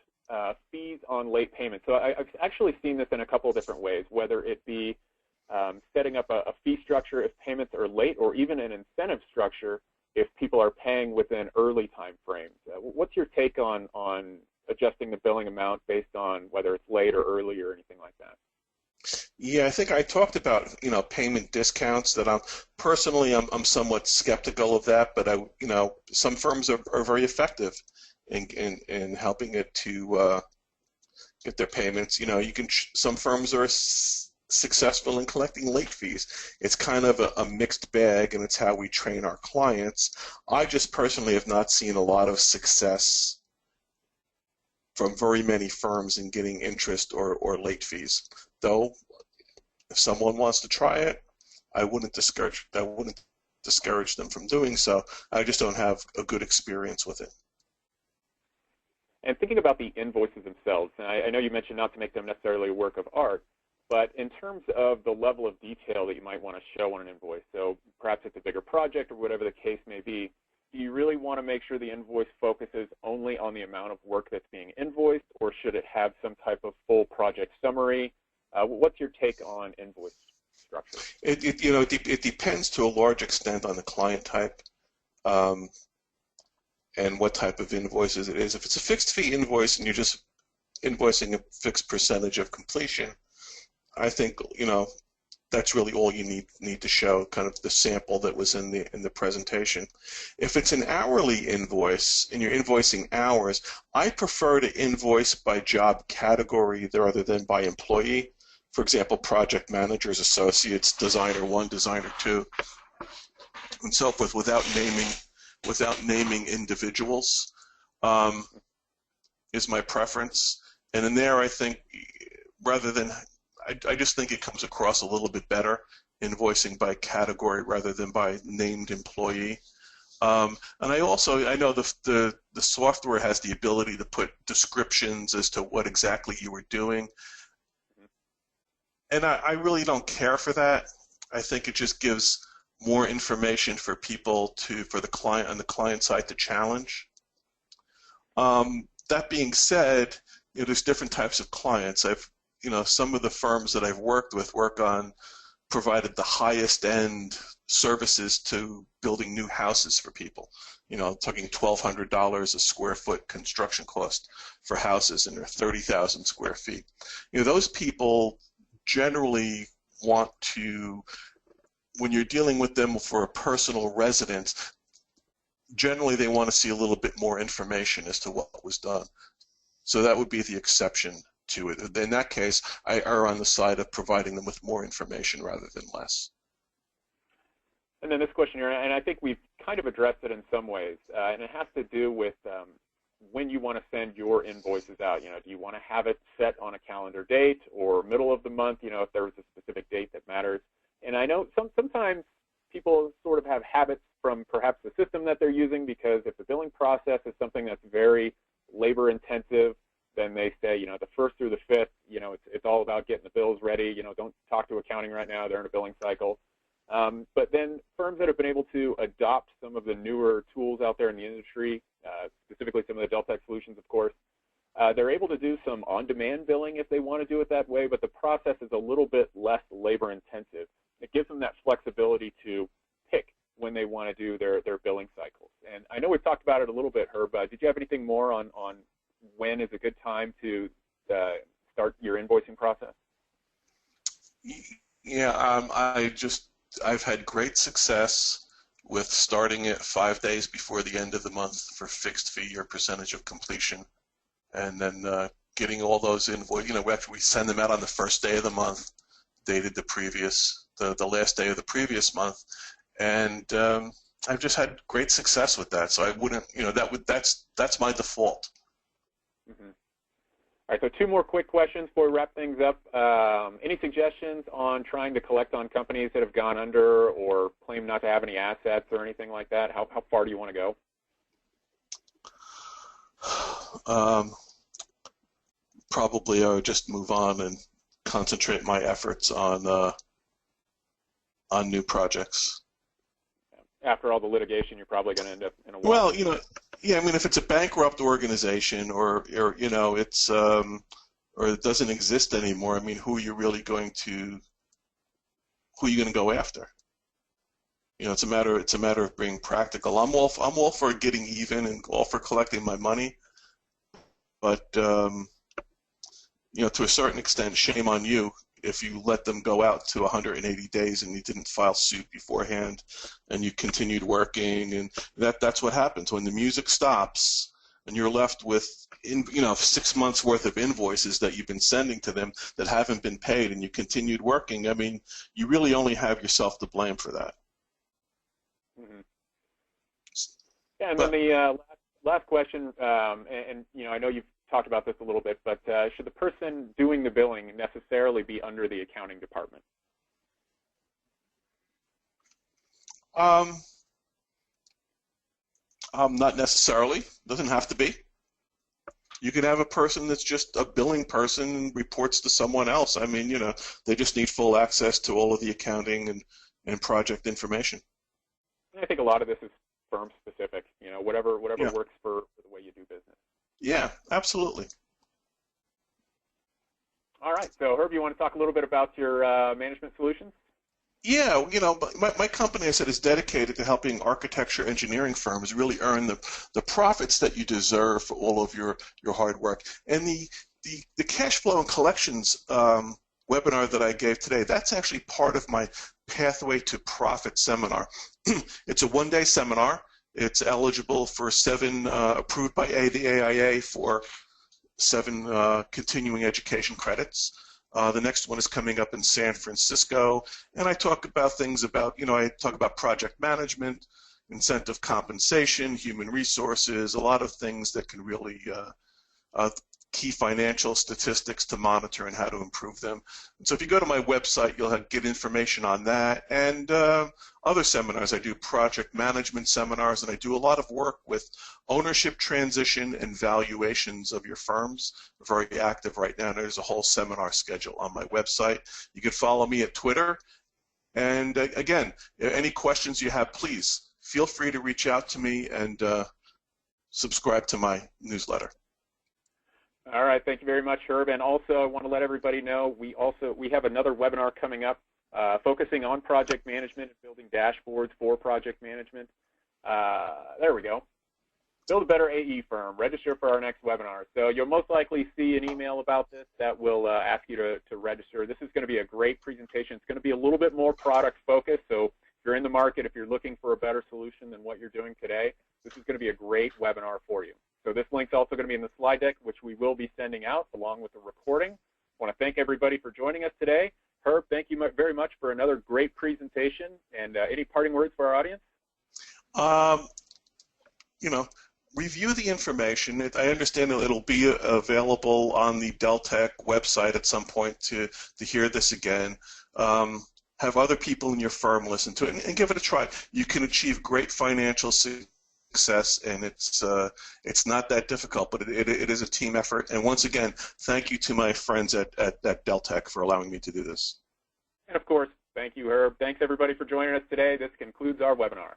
fees on late payments. So I've actually seen this in a couple of different ways, whether it be setting up a fee structure if payments are late, or even an incentive structure if people are paying within early time frames. What's your take on adjusting the billing amount based on whether it's late or early or anything like that? Yeah, I think I talked about, payment discounts. That I'm somewhat skeptical of that, but some firms are very effective in helping it to get their payments. Some firms are successful in collecting late fees. It's kind of a mixed bag, and it's how we train our clients. I just personally have not seen a lot of success from very many firms in getting interest or late fees. Though, if someone wants to try it, I wouldn't discourage them from doing so. I just don't have a good experience with it. And thinking about the invoices themselves, and I know you mentioned not to make them necessarily a work of art, but in terms of the level of detail that you might want to show on an invoice, so perhaps it's a bigger project or whatever the case may be, do you really want to make sure the invoice focuses only on the amount of work that's being invoiced, or should it have some type of full project summary? What's your take on invoice structure? It depends to a large extent on the client type and what type of invoices it is. If it's a fixed fee invoice and you're just invoicing a fixed percentage of completion, I think that's really all you need to show, kind of the sample that was in the presentation. If it's an hourly invoice and you're invoicing hours, I prefer to invoice by job category rather than by employee. For example, project managers, associates, designer 1, designer 2, and so forth, without naming individuals, is my preference. And in there, I think I just think it comes across a little bit better, invoicing by category rather than by named employee. And I know the software has the ability to put descriptions as to what exactly you were doing. And I really don't care for that. I think it just gives more information for people for the client on the client side to challenge. That being said, there's different types of clients. Some of the firms that I've worked with provided the highest end services to building new houses for people. Talking $1,200 a square foot construction cost for houses, and they're 30,000 square feet. Those people generally want to, when you're dealing with them for a personal residence, generally they want to see a little bit more information as to what was done. So that would be the exception to it. In that case, I err on the side of providing them with more information rather than less. And then this question here, and I think we've kind of addressed it in some ways, and it has to do with when you want to send your invoices out. Do you want to have it set on a calendar date or middle of the month, if there was a specific date that matters? And I know sometimes people sort of have habits from perhaps the system that they're using, because if the billing process is something that's very labor intensive, then they say, the 1st through the 5th, it's all about getting the bills ready. Don't talk to accounting right now. They're in a billing cycle. But then firms that have been able to adopt some of the newer tools out there in the industry, specifically some of the Deltek solutions, of course, they're able to do some on-demand billing if they want to do it that way, but the process is a little bit less labor-intensive. It gives them that flexibility to pick when they want to do their billing cycles. And I know we've talked about it a little bit, Herb. Did you have anything more on when is a good time to start your invoicing process? Yeah, I've had great success with starting it 5 days before the end of the month for fixed fee or percentage of completion, and then getting all those invoices. After we send them out on the first day of the month, dated the last day of the previous month, and I've just had great success with that. So I wouldn't, that's my default. Mm-hmm. All right, so two more quick questions before we wrap things up. Any suggestions on trying to collect on companies that have gone under or claim not to have any assets or anything like that? How far do you want to go? Probably I would just move on and concentrate my efforts on new projects. After all the litigation, you're probably going to end up in a well, yeah. I mean, if it's a bankrupt organization, or it's or it doesn't exist anymore, I mean, who are you going to go after? It's a matter of being practical. I'm all for getting even and all for collecting my money, but to a certain extent, shame on you if you let them go out to 180 days and you didn't file suit beforehand and you continued working, and that's what happens when the music stops and you're left with 6 months worth of invoices that you've been sending to them that haven't been paid, and you continued working. I mean, you really only have yourself to blame for that. Mm-hmm. Yeah, and then the last question, and I know you've talked about this a little bit, but should the person doing the billing necessarily be under the accounting department? Not necessarily. Doesn't have to be. You can have a person that's just a billing person and reports to someone else. I mean, they just need full access to all of the accounting and project information. I think a lot of this is firm specific. Whatever Yeah. works for the way you do business. Yeah, absolutely. All right. So, Herb, you want to talk a little bit about your management solutions? Yeah, my company, I said, is dedicated to helping architecture engineering firms really earn the profits that you deserve for all of your hard work. And the cash flow and collections webinar that I gave today, that's actually part of my Pathway to Profit seminar. It's a one-day seminar. It's eligible for 7, approved by the AIA for 7 continuing education credits. The next one is coming up in San Francisco, and I talk about things I talk about project management, incentive compensation, human resources, a lot of things that can really key financial statistics to monitor and how to improve them. And so if you go to my website, you'll get information on that and other seminars. I do project management seminars, and I do a lot of work with ownership transition and valuations of your firms. We're very active right now, and there's a whole seminar schedule on my website. You can follow me at Twitter. And again, any questions you have, please feel free to reach out to me and subscribe to my newsletter. All right, thank you very much, Herb. And also, I want to let everybody know we have another webinar coming up focusing on project management and building dashboards for project management. There we go. Build a better AE firm. Register for our next webinar. So you'll most likely see an email about this that will ask you to register. This is going to be a great presentation. It's going to be a little bit more product focused. So if you're in the market, if you're looking for a better solution than what you're doing today, this is going to be a great webinar for you. So this link's also going to be in the slide deck, which we will be sending out along with the recording. I want to thank everybody for joining us today. Herb, thank you very much for another great presentation. And any parting words for our audience? Review the information. I understand that it'll be available on the Deltek website at some point to hear this again. Have other people in your firm listen to it and give it a try. You can achieve great financial success, and it's not that difficult, but it is a team effort. And once again, thank you to my friends at Deltek for allowing me to do this. And of course, thank you, Herb. Thanks everybody for joining us today. This concludes our webinar.